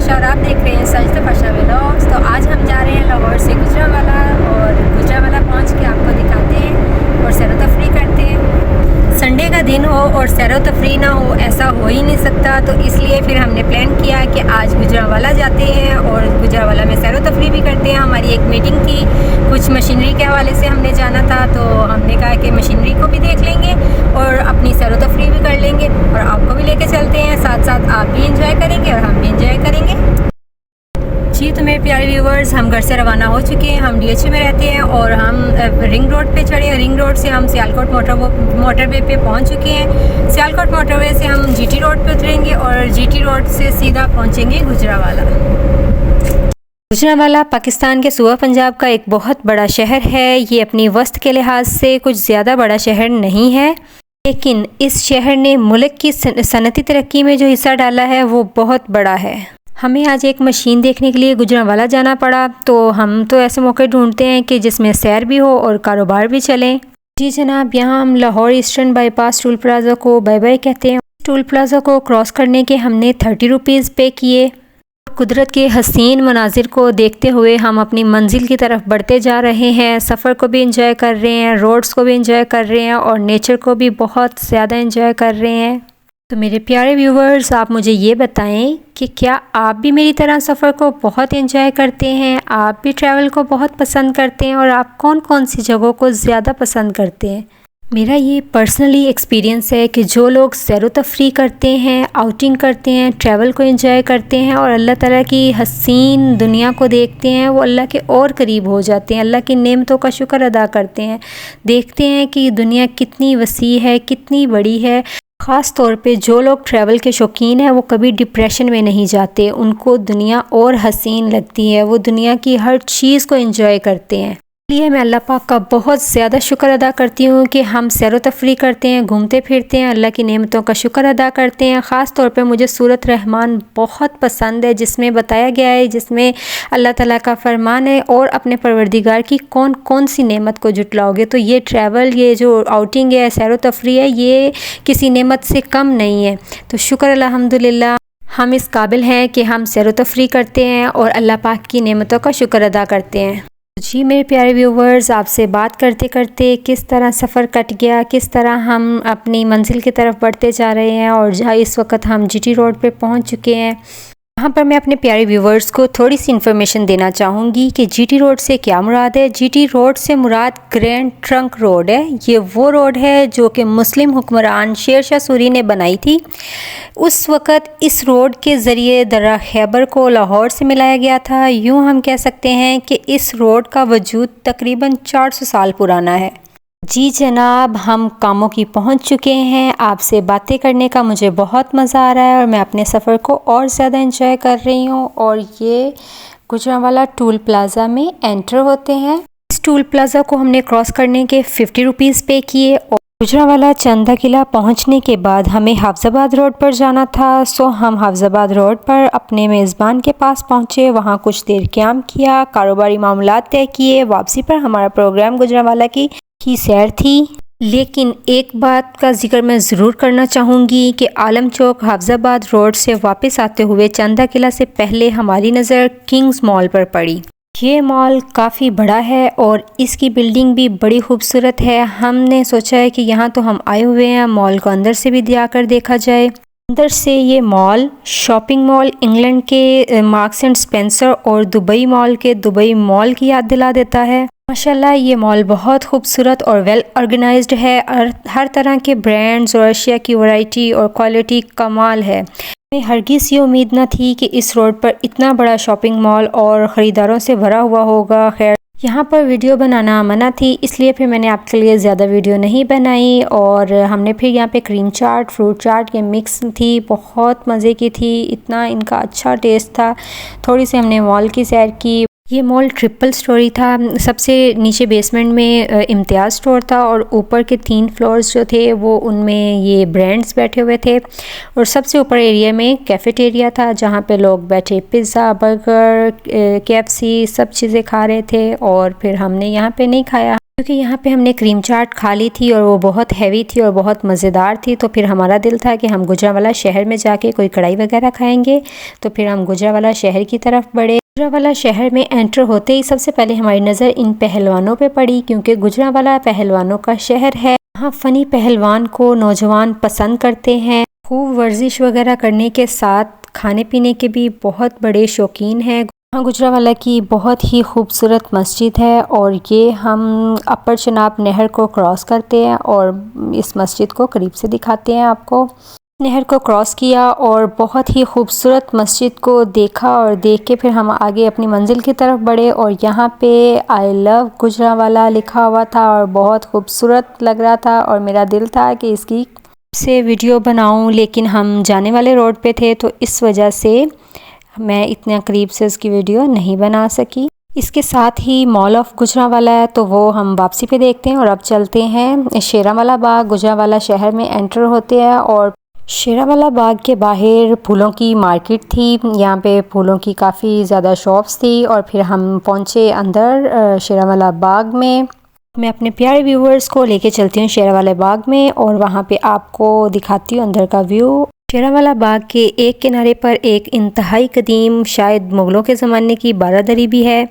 पाशा और आप देख रहे हैं सजदा पाशा व्लॉग्स। तो आज हम जा रहे हैं लाहौर से गुजरांवाला और गुजरांवाला पहुंच के आपको दिखाते हैं और सैर तफरी करते हैं। संडे का दिन हो और सैर तफरी ना हो ऐसा हो ही नहीं सकता, तो इसलिए फिर हमने प्लान किया कि आज गुजरांवाला जाते हैं और गुजरांवाला में सैर तफरी भी करते हैं। हमारी एक मीटिंग थी, कुछ मशीनरी के हवाले से हमने जाना था, तो हमने कहा कि मशीनरी को भी देख लेंगे और अपनी सैर तफरी भी कर लेंगे और आपको भी लेके चलते हैं। साथ साथ आप भी इंजॉय करेंगे और हम भी इंजॉय करेंगे। जी तो मेरे प्यारे व्यूवर्स, हम घर से रवाना हो चुके हैं। हम DH में रहते हैं और हम रिंग रोड पे चढ़े। रिंग रोड से हम सियालकोट मोटरवे पे पहुंच चुके हैं। सियालकोट मोटरवे से हम GT रोड पे उतरेंगे और GT रोड से सीधा पहुंचेंगे गुजरांवाला। गुजरांवाला पाकिस्तान के सूबा पंजाब का एक बहुत बड़ा शहर है। ये अपनी वस्त के लिहाज से कुछ ज़्यादा बड़ा शहर नहीं है, लेकिन इस शहर ने मुल्क की सनती तरक्की में जो हिस्सा डाला है वो बहुत बड़ा है। हमें आज एक मशीन देखने के लिए गुजरांवाला जाना पड़ा, तो हम तो ऐसे मौके ढूंढते हैं कि जिसमें सैर भी हो और कारोबार भी चले। जी जनाब, यहाँ हम Lahore eastern bypass toll plaza को बाय बाय कहते हैं। टोल प्लाज़ा को क्रॉस करने के हमने 30 रुपीज़ पे किए। कुदरत के हसीन मनाजिर को देखते हुए हम अपनी मंजिल की तरफ बढ़ते जा रहे हैं। सफ़र को भी इंजॉय कर रहे हैं, रोड्स को भी इंजॉय कर रहे हैं और नेचर को भी बहुत ज़्यादा इंजॉय कर रहे हैं। तो मेरे प्यारे व्यूवर्स, आप मुझे ये बताएं कि क्या आप भी मेरी तरह सफ़र को बहुत इंजॉय करते हैं, आप भी ट्रैवल को बहुत पसंद करते हैं और आप कौन कौन सी जगहों को ज़्यादा पसंद करते हैं। मेरा ये पर्सनली एक्सपीरियंस है कि जो लोग सैर तफरी करते हैं, आउटिंग करते हैं, ट्रैवल को एंजॉय करते हैं और अल्लाह ताला की हसीन दुनिया को देखते हैं, वो अल्लाह के और करीब हो जाते हैं, अल्लाह की नेमतों का शुक्र अदा करते हैं, देखते हैं कि दुनिया कितनी वसी है, कितनी बड़ी है। ख़ास तौर पे जो लोग ट्रैवल के शौकीन हैं वो कभी डिप्रेशन में नहीं जाते, उनको दुनिया और हसीन लगती है, वो दुनिया की हर चीज़ को एंजॉय करते हैं। इसलिए मैं अल्लाह पाक का बहुत ज़्यादा शुक्र अदा करती हूँ कि हम सैर तफरी करते हैं, घूमते फिरते हैं, अल्लाह की नेमतों का शुक्र अदा करते हैं। ख़ास तौर पे मुझे सूरत रहमान बहुत पसंद है, जिसमें बताया गया है, जिसमें अल्लाह ताला का फरमान है, और अपने परवरदिगार की कौन कौन सी नेमत को जुटलाओगे। तो ये ट्रैवल, ये जो आउटिंग है, सैर तफरी है, ये किसी नेमत से कम नहीं है। तो शुक्र अल्हम्दुलिल्लाह, हम इस काबिल हैं कि हम सैर तफरी करते हैं और अल्लाह पाक की नेमतों का शुक्र अदा करते हैं। जी मेरे प्यारे व्यूवर्स, आपसे बात करते करते किस तरह सफ़र कट गया, किस तरह हम अपनी मंजिल की तरफ बढ़ते जा रहे हैं और जहाँ इस वक्त हम GT रोड पे पहुंच चुके हैं। यहाँ पर मैं अपने प्यारे व्यूवर्स को थोड़ी सी इन्फॉर्मेशन देना चाहूँगी कि GT रोड से क्या मुराद है। GT रोड से मुराद ग्रैंड ट्रंक रोड है। ये वो रोड है जो कि मुस्लिम हुक्मरान शेर शाह सूरी ने बनाई थी। उस वक़्त इस रोड के ज़रिए दर्रा खैबर को लाहौर से मिलाया गया था। यूँ हम कह सकते हैं कि इस रोड का वजूद तकरीबन 400 साल पुराना है। जी जनाब, हम कामों की पहुंच चुके हैं। आपसे बातें करने का मुझे बहुत मज़ा आ रहा है और मैं अपने सफ़र को और ज़्यादा एंजॉय कर रही हूं। और ये गुजरांवाला टोल प्लाज़ा में एंटर होते हैं। इस टोल प्लाज़ा को हमने क्रॉस करने के 50 रुपीज़ पे किए और गुजरांवाला चंदा किला पहुंचने के बाद हमें हाफजाबाद रोड पर जाना था। सो हम हाफजाबाद रोड पर अपने मेज़बान के पास पहुंचे, वहां कुछ देर क़याम किया, कारोबारी मामलात तय किए। वापसी पर हमारा प्रोग्राम गुजरांवाला की सैर थी। लेकिन एक बात का जिक्र मैं ज़रूर करना चाहूँगी कि आलम चौक हाफजाबाद रोड से वापस आते हुए चंदा किला से पहले हमारी नज़र किंग्स मॉल पर पड़ी। ये मॉल काफ़ी बड़ा है और इसकी बिल्डिंग भी बड़ी खूबसूरत है। हमने सोचा है कि यहाँ तो हम आए हुए हैं, मॉल को अंदर से भी जाकर देखा जाए। अंदर से ये मॉल शॉपिंग मॉल इंग्लैंड के मार्क्स एंड स्पेंसर और दुबई मॉल के दुबई मॉल की याद दिला देता है। माशाल्लाह ये मॉल बहुत खूबसूरत और वेल ऑर्गेनाइज्ड है और हर तरह के ब्रांड्स और अशिया की वैरायटी और क्वालिटी कमाल है। हमें हरगिज़ ये उम्मीद न थी कि इस रोड पर इतना बड़ा शॉपिंग मॉल और ख़रीदारों से भरा हुआ होगा। खैर, यहाँ पर वीडियो बनाना मना थी, इसलिए फिर मैंने आपके लिए ज़्यादा वीडियो नहीं बनाई। और हमने फिर यहाँ पे क्रीम चाट, फ्रूट चाट ये मिक्स थी, बहुत मज़े की थी, इतना इनका अच्छा टेस्ट था। थोड़ी सी हमने मॉल की सैर की। ये मॉल ट्रिपल स्टोरी था। सबसे नीचे बेसमेंट में इम्तियाज़ स्टोर था और ऊपर के 3 फ्लोर्स जो थे वो उनमें ये ब्रांड्स बैठे हुए थे और सबसे ऊपर एरिया में कैफ़ेटेरिया था जहाँ पे लोग बैठे पिज़्ज़ा, बर्गर, KFC सब चीज़ें खा रहे थे। और फिर हमने यहाँ पे नहीं खाया, क्योंकि यहाँ पे हमने क्रीम चाट खा ली थी और वो बहुत हैवी थी और बहुत मज़ेदार थी, तो फिर हमारा दिल था कि हम गुजरांवाला शहर में जाके कोई कढ़ाई वगैरह खाएंगे। तो फिर हम गुजरांवाला शहर की तरफ बढ़े। गुजरांवाला शहर में एंटर होते ही सबसे पहले हमारी नज़र इन पहलवानों पे पड़ी, क्योंकि गुजरांवाला पहलवानों का शहर है। यहाँ फ़नी पहलवान को नौजवान पसंद करते हैं। खूब वर्जिश वगैरह करने के साथ खाने पीने के भी बहुत बड़े शौकीन हैं। हाँ, गुजरांवाला की बहुत ही खूबसूरत मस्जिद है और ये हम अपर चनाब नहर को क्रॉस करते हैं और इस मस्जिद को करीब से दिखाते हैं आपको। नहर को क्रॉस किया और बहुत ही खूबसूरत मस्जिद को देखा और देख के फिर हम आगे अपनी मंजिल की तरफ बढ़े और यहाँ पे आई लव गुजरांवाला लिखा हुआ था और बहुत खूबसूरत लग रहा था और मेरा दिल था कि इसकी से वीडियो बनाऊं, लेकिन हम जाने वाले रोड पे थे तो इस वजह से मैं इतना करीब से उसकी वीडियो नहीं बना सकी। इसके साथ ही मॉल ऑफ गुजरांवाला है तो वो हम वापसी पे देखते हैं। और अब चलते हैं शेरांवाला बाग। गुजरांवाला शहर में एंटर होते हैं और शेरांवाला बाग के बाहर फूलों की मार्केट थी। यहाँ पे फूलों की काफ़ी ज़्यादा शॉप्स थी और फिर हम पहुँचे अंदर शेरांवाला बाग में। मैं अपने प्यारे व्यूवर्स को लेके चलती हूँ शेरांवाला बाग में और वहाँ पे आपको दिखाती हूँ अंदर का व्यू। शेरांवाला बाग के एक किनारे पर एक इंतहाई कदीम, शायद मुग़लों के ज़माने की बारादरी भी है,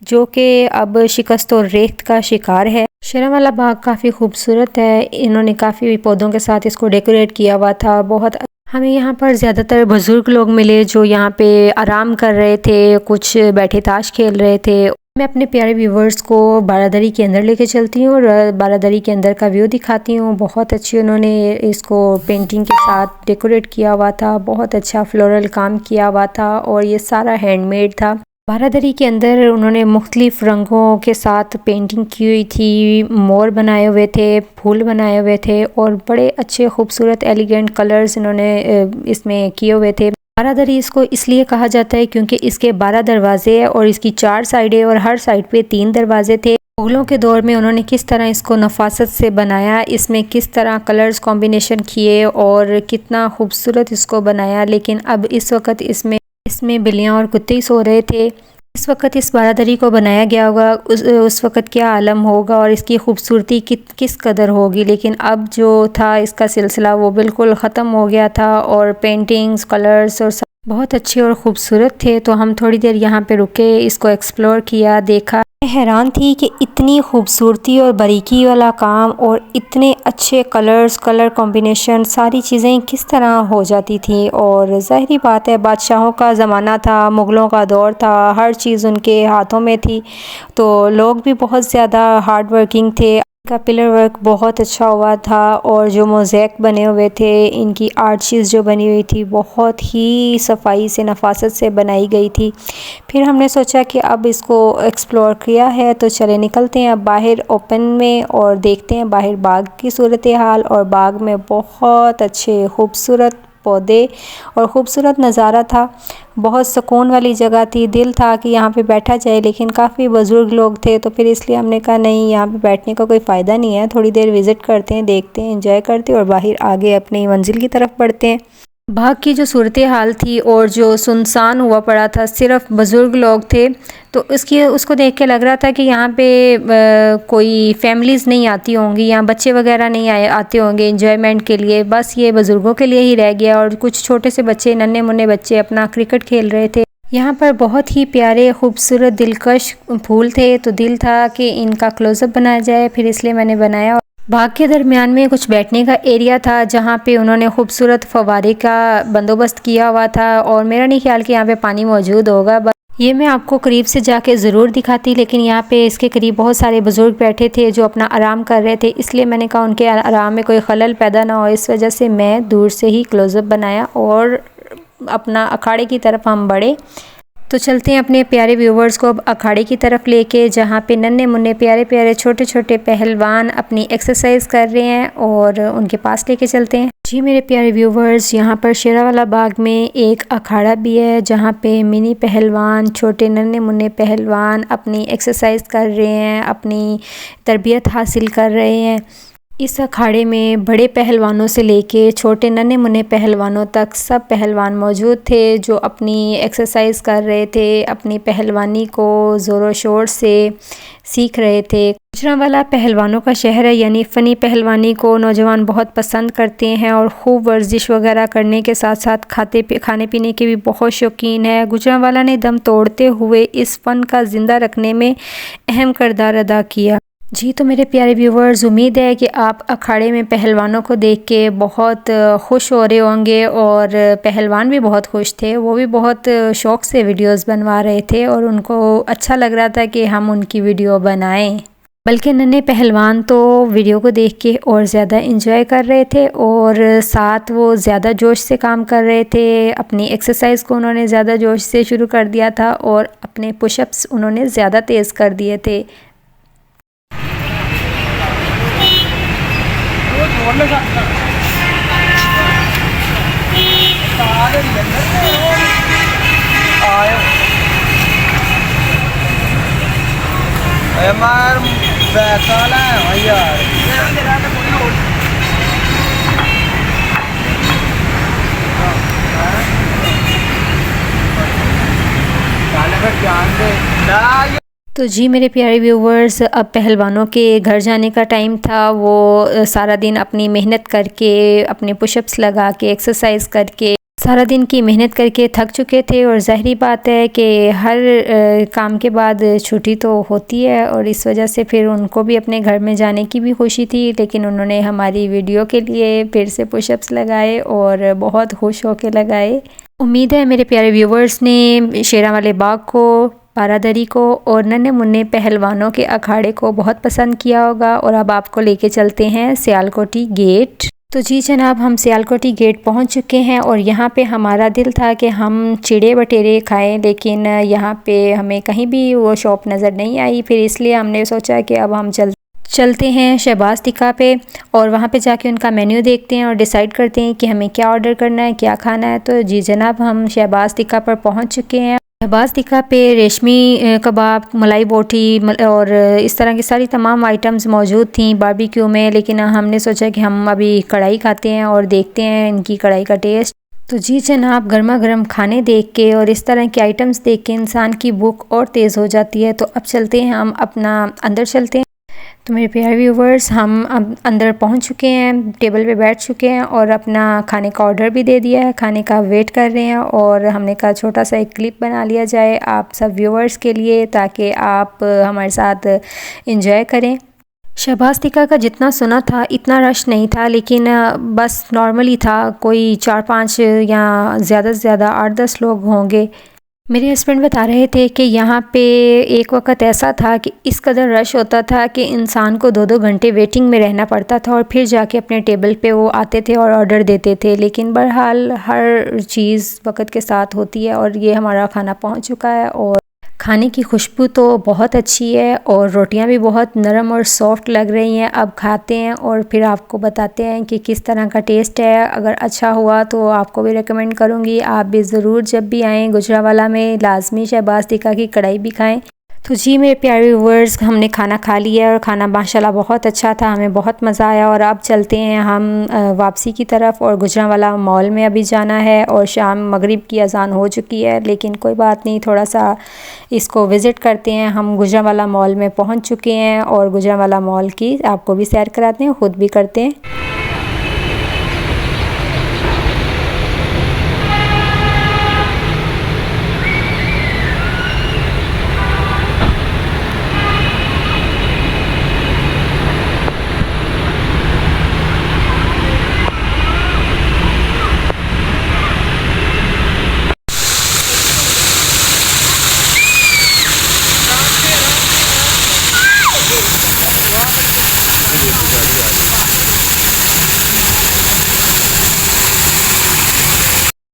जो कि अब शिकस्त और रेत का शिकार है। शेरांवाला बाग काफ़ी खूबसूरत है। इन्होंने काफ़ी पौधों के साथ इसको डेकोरेट किया हुआ था। बहुत हमें यहाँ पर ज़्यादातर बुज़ुर्ग लोग मिले जो यहाँ पे आराम कर रहे थे, कुछ बैठे ताश खेल रहे थे। मैं अपने प्यारे व्यूवर्स को बारादरी के अंदर लेके चलती हूँ और बारादरी के अंदर का व्यू दिखाती हूँ। बहुत अच्छी उन्होंने इसको पेंटिंग के साथ डेकोरेट किया हुआ था, बहुत अच्छा फ्लोरल काम किया हुआ था और ये सारा हैंडमेड था। बारादरी के अंदर उन्होंने मुख्तलिफ रंगों के साथ पेंटिंग की हुई थी, मोर बनाए हुए थे, फूल बनाए हुए थे और बड़े अच्छे खूबसूरत एलिगेंट कलर्स इन्होंने इसमें किए हुए थे। बारादरी इसको इसलिए कहा जाता है क्योंकि इसके 12 दरवाजे हैं और इसकी 4 साइडें और हर साइड पे 3 दरवाजे थे। मुग़लों के दौर में उन्होंने किस तरह इसको नफासत से बनाया, इसमें किस तरह कलर्स कॉम्बिनेशन किए और कितना खूबसूरत इसको बनाया। लेकिन अब इस वक्त इसमें बिल्लियाँ और कुत्ते ही सो रहे थे। इस वक्त इस बारादरी को बनाया गया होगा, उस वक्त क्या आलम होगा और इसकी खूबसूरती किस कदर होगी। लेकिन अब जो था इसका सिलसिला वो बिल्कुल ख़त्म हो गया था और पेंटिंग्स, कलर्स और सब बहुत अच्छे और ख़ूबसूरत थे। तो हम थोड़ी देर यहाँ पे रुके, इसको एक्सप्लोर किया, देखा। मैं हैरान थी कि इतनी खूबसूरती और बारीकी वाला काम और इतने अच्छे कलर्स, कलर कॉम्बिनेशन, सारी चीज़ें किस तरह हो जाती थी। और ज़ाहिरी बात है बादशाहों का ज़माना था, मुग़लों का दौर था, हर चीज़ उनके हाथों में थी, तो लोग भी बहुत ज़्यादा हार्ड वर्किंग थे। का पिलर वर्क बहुत अच्छा हुआ था और जो मोज़ेक बने हुए थे, इनकी आर्ट चीज़ जो बनी हुई थी बहुत ही सफाई से, नफासत से बनाई गई थी। फिर हमने सोचा कि अब इसको एक्सप्लोर किया है तो चले निकलते हैं अब बाहर ओपन में और देखते हैं बाहर बाग की सूरत हाल। और बाग में बहुत अच्छे खूबसूरत पौधे और ख़ूबसूरत नज़ारा था। बहुत सुकून वाली जगह थी, दिल था कि यहाँ पे बैठा जाए, लेकिन काफ़ी बुज़ुर्ग लोग थे तो फिर इसलिए हमने कहा नहीं, यहाँ पे बैठने का कोई फ़ायदा नहीं है, थोड़ी देर विज़िट करते हैं, देखते हैं, एंजॉय करते हैं और बाहर आगे अपनी मंजिल की तरफ बढ़ते हैं। बाग की जो सूरत हाल थी और जो सुनसान हुआ पड़ा था, सिर्फ बुज़ुर्ग लोग थे, तो उसको देख के लग रहा था कि यहाँ पे कोई फैमिलीज़ नहीं आती होंगी, यहाँ बच्चे वगैरह नहीं आते होंगे एंजॉयमेंट के लिए, बस ये बुज़ुर्गों के लिए ही रह गया। और कुछ छोटे से बच्चे, नन्हे मुन्ने बच्चे अपना क्रिकेट खेल रहे थे। यहाँ पर बहुत ही प्यारे, खूबसूरत, दिलकश फूल थे, तो दिल था कि इनका क्लोज़अप बनाया जाए, फिर इसलिए मैंने बनाया। बाग के दरमियान में कुछ बैठने का एरिया था जहाँ पे उन्होंने खूबसूरत फव्वारे का बंदोबस्त किया हुआ था और मेरा नहीं ख्याल कि यहाँ पे पानी मौजूद होगा, बस ये मैं आपको करीब से जाके ज़रूर दिखाती। लेकिन यहाँ पे इसके करीब बहुत सारे बुज़ुर्ग बैठे थे जो अपना आराम कर रहे थे, इसलिए मैंने कहा उनके आराम में कोई खलल पैदा ना हो, इस वजह से मैं दूर से ही क्लोज़अप बनाया और अपना अखाड़े की तरफ हम बढ़े। तो चलते हैं अपने प्यारे व्यूवर्स को अब अखाड़े की तरफ लेके, जहाँ पे नन्हे मुन्ने प्यारे प्यारे छोटे छोटे पहलवान अपनी एक्सरसाइज कर रहे हैं और उनके पास लेके चलते हैं। जी मेरे प्यारे व्यूवर्स, यहाँ पर शेरांवाला बाग में एक अखाड़ा भी है जहाँ पे मिनी पहलवान, छोटे नन्हे मुन्ने पहलवान अपनी एक्सरसाइज कर रहे हैं, अपनी तरबियत हासिल कर रहे हैं। इस अखाड़े में बड़े पहलवानों से लेके छोटे नन्हे मुन्ने पहलवानों तक सब पहलवान मौजूद थे जो अपनी एक्सरसाइज कर रहे थे, अपनी पहलवानी को ज़ोरों शोर से सीख रहे थे। गुजरांवाला पहलवानों का शहर है, यानी फ़नी पहलवानी को नौजवान बहुत पसंद करते हैं और खूब वर्जिश वगैरह करने के साथ साथ खाने पीने के भी बहुत शौकीन है। गुजरांवाला ने दम तोड़ते हुए इस फ़न का ज़िंदा रखने में अहम किरदार अदा किया। जी तो मेरे प्यारे व्यूवर्स, उम्मीद है कि आप अखाड़े में पहलवानों को देख के बहुत खुश हो रहे होंगे और पहलवान भी बहुत खुश थे। वो भी बहुत शौक़ से वीडियोस बनवा रहे थे और उनको अच्छा लग रहा था कि हम उनकी वीडियो बनाएं। बल्कि नन्हे पहलवान तो वीडियो को देख के और ज़्यादा इंजॉय कर रहे थे और साथ वो ज़्यादा जोश से काम कर रहे थे। अपनी एक्सरसाइज को उन्होंने ज़्यादा जोश से शुरू कर दिया था और अपने पुशअप्स उन्होंने ज़्यादा तेज़ कर दिए थे। तो जी मेरे प्यारे व्यूवर्स, अब पहलवानों के घर जाने का टाइम था। वो सारा दिन अपनी मेहनत करके, अपने पुशअप्स लगा के, एक्सरसाइज करके, सारा दिन की मेहनत करके थक चुके थे और ज़ाहिरी बात है कि हर काम के बाद छुट्टी तो होती है और इस वजह से फिर उनको भी अपने घर में जाने की भी खुशी थी। लेकिन उन्होंने हमारी वीडियो के लिए फिर से पुशअप्स लगाए और बहुत खुश होकर लगाए। उम्मीद है मेरे प्यारे व्यूवर्स ने शेरांवाले बाग को, बारादरी को और नन्हे मुन्ने पहलवानों के अखाड़े को बहुत पसंद किया होगा। और अब आपको लेके चलते हैं सियालकोटी गेट। तो जी जनाब, हम सियालकोटी गेट पहुंच चुके हैं और यहाँ पे हमारा दिल था कि हम चिड़े बटेरे खाएं, लेकिन यहाँ पे हमें कहीं भी वो शॉप नज़र नहीं आई। फिर इसलिए हमने सोचा कि अब हम चलते हैं शहबाज टिक्का पे और वहाँ पे जाके उनका मेन्यू देखते हैं और डिसाइड करते हैं कि हमें क्या ऑर्डर करना है, क्या खाना है। तो जी जनाब, हम शहबाज टिक्का पर पहुँच चुके हैं। शहबाज टिक्का पे रेशमी कबाब, मलाई बोटी और इस तरह की सारी तमाम आइटम्स मौजूद थी बारबेक्यू में। लेकिन हमने सोचा कि हम अभी कढ़ाई खाते हैं और देखते हैं इनकी कढ़ाई का टेस्ट। तो जी जनाब, गर्मा गर्म खाने देख के और इस तरह के आइटम्स देख के इंसान की भूख और तेज़ हो जाती है। तो अब चलते हैं, हम अपना अंदर चलते हैं। तो मेरे प्यारे व्यूवर्स, हम अब अंदर पहुंच चुके हैं, टेबल पे बैठ चुके हैं और अपना खाने का ऑर्डर भी दे दिया है। खाने का वेट कर रहे हैं और हमने कहा छोटा सा एक क्लिप बना लिया जाए आप सब व्यूवर्स के लिए, ताकि आप हमारे साथ एंजॉय करें। शहबाज टिक्का का जितना सुना था इतना रश नहीं था, लेकिन बस नॉर्मली था। कोई 4-5 या ज़्यादा से ज़्यादा 8-10 लोग होंगे। मेरे हस्बैंड बता रहे थे कि यहाँ पे एक वक्त ऐसा था कि इस कदर रश होता था कि इंसान को 2-2 घंटे वेटिंग में रहना पड़ता था और फिर जाके अपने टेबल पे वो आते थे और ऑर्डर देते थे। लेकिन बहरहाल हर चीज़ वक्त के साथ होती है और ये हमारा खाना पहुँच चुका है और खाने की खुशबू तो बहुत अच्छी है और रोटियां भी बहुत नरम और सॉफ्ट लग रही हैं। अब खाते हैं और फिर आपको बताते हैं कि किस तरह का टेस्ट है। अगर अच्छा हुआ तो आपको भी रेकमेंड करूंगी, आप भी ज़रूर जब भी आएँ गुजरांवाला में लाजमी शहबाज टिक्का की कढ़ाई भी खाएं। तो जी मेरे प्यारे व्यूवर्स, हमने खाना खा लिया और खाना माशाल्लाह बहुत अच्छा था, हमें बहुत मज़ा आया। और अब चलते हैं हम वापसी की तरफ और गुजरांवाला मॉल में अभी जाना है और शाम मगरिब की अज़ान हो चुकी है, लेकिन कोई बात नहीं, थोड़ा सा इसको विज़िट करते हैं। हम गुजरांवाला मॉल में पहुंच चुके हैं और गुजरांवाला मॉल की आपको भी सैर कराते हैं, ख़ुद भी करते हैं।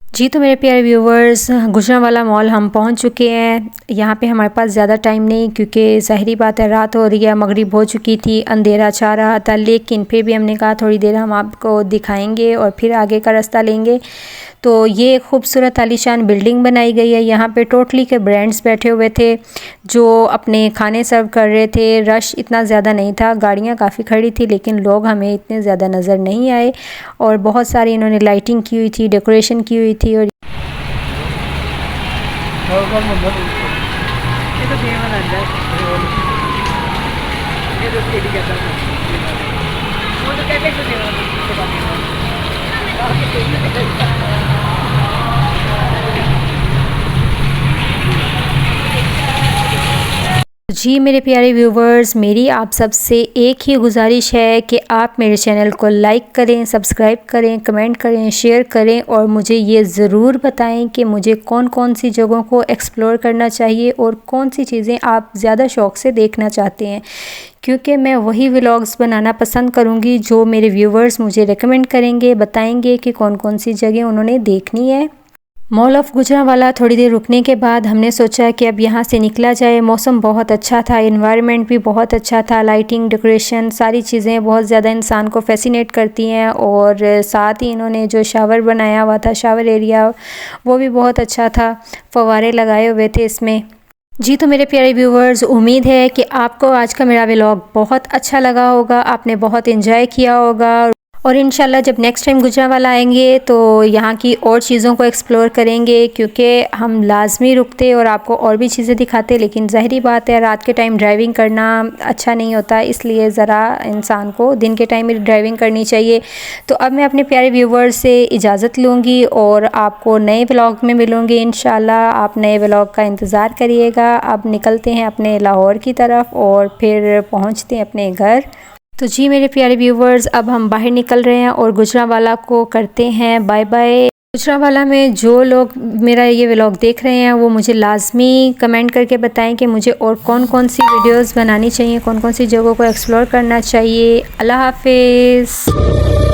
जी तो मेरे प्यारे व्यूवर्स, गुजरांवाला मॉल हम पहुंच चुके हैं। यहाँ पे हमारे पास ज़्यादा टाइम नहीं, क्योंकि ज़ाहिरी बात है रात हो रही है, मगरिब हो चुकी थी, अंधेरा छा रहा था। लेकिन फिर भी हमने कहा थोड़ी देर हम आपको दिखाएंगे और फिर आगे का रास्ता लेंगे। तो ये खूबसूरत आलीशान बिल्डिंग बनाई गई है। यहाँ पे टोटली के ब्रांड्स बैठे हुए थे जो अपने खाने सर्व कर रहे थे। रश इतना ज़्यादा नहीं था, गाड़ियाँ काफ़ी खड़ी थी लेकिन लोग हमें इतने ज़्यादा नज़र नहीं आए। और बहुत सारी इन्होंने लाइटिंग की हुई थी, डेकोरेशन की हुई थी। और जी मेरे प्यारे व्यूवर्स, मेरी आप सबसे एक ही गुजारिश है कि आप मेरे चैनल को लाइक करें, सब्सक्राइब करें, कमेंट करें, शेयर करें और मुझे ये ज़रूर बताएं कि मुझे कौन कौन सी जगहों को एक्सप्लोर करना चाहिए और कौन सी चीज़ें आप ज़्यादा शौक़ से देखना चाहते हैं, क्योंकि मैं वही व्लॉग्स बनाना पसंद करूँगी जो मेरे व्यूवर्स मुझे रेकमेंड करेंगे, बताएंगे कि कौन कौन सी जगह उन्होंने देखनी है। मॉल ऑफ गुजरांवाला थोड़ी देर रुकने के बाद हमने सोचा कि अब यहाँ से निकला जाए। मौसम बहुत अच्छा था, एनवायरनमेंट भी बहुत अच्छा था, लाइटिंग, डेकोरेशन, सारी चीज़ें बहुत ज़्यादा इंसान को फैसिनेट करती हैं। और साथ ही इन्होंने जो शावर बनाया हुआ था, शावर एरिया, वो भी बहुत अच्छा था, फव्वारे लगाए हुए थे इसमें। जी तो मेरे प्यारे व्यूवर्स, उम्मीद है कि आपको आज का मेरा व्लॉग बहुत अच्छा लगा होगा, आपने बहुत एंजॉय किया होगा। और इंशाल्लाह जब नेक्स्ट टाइम गुजरांवाला आएंगे तो यहाँ की और चीज़ों को एक्सप्लोर करेंगे, क्योंकि हम लाजमी रुकते और आपको और भी चीज़ें दिखाते, लेकिन ज़ाहिरी बात है रात के टाइम ड्राइविंग करना अच्छा नहीं होता, इसलिए ज़रा इंसान को दिन के टाइम में ड्राइविंग करनी चाहिए। तो अब मैं अपने प्यारे व्यूवर्स से इजाज़त लूँगी और आपको नए व्लॉग में मिलूँगी इंशाल्लाह। आप नए व्लॉग का इंतज़ार करिएगा। अब निकलते हैं अपने लाहौर की तरफ और फिर पहुँचते हैं अपने घर। तो जी मेरे प्यारे व्यूवर्स, अब हम बाहर निकल रहे हैं और गुजरांवाला को करते हैं बाय बाय। गुजरांवाला में जो लोग मेरा ये व्लॉग देख रहे हैं वो मुझे लाजमी कमेंट करके बताएं कि मुझे और कौन कौन सी वीडियोस बनानी चाहिए, कौन कौन सी जगहों को एक्सप्लोर करना चाहिए। अल्लाह हाफिज़।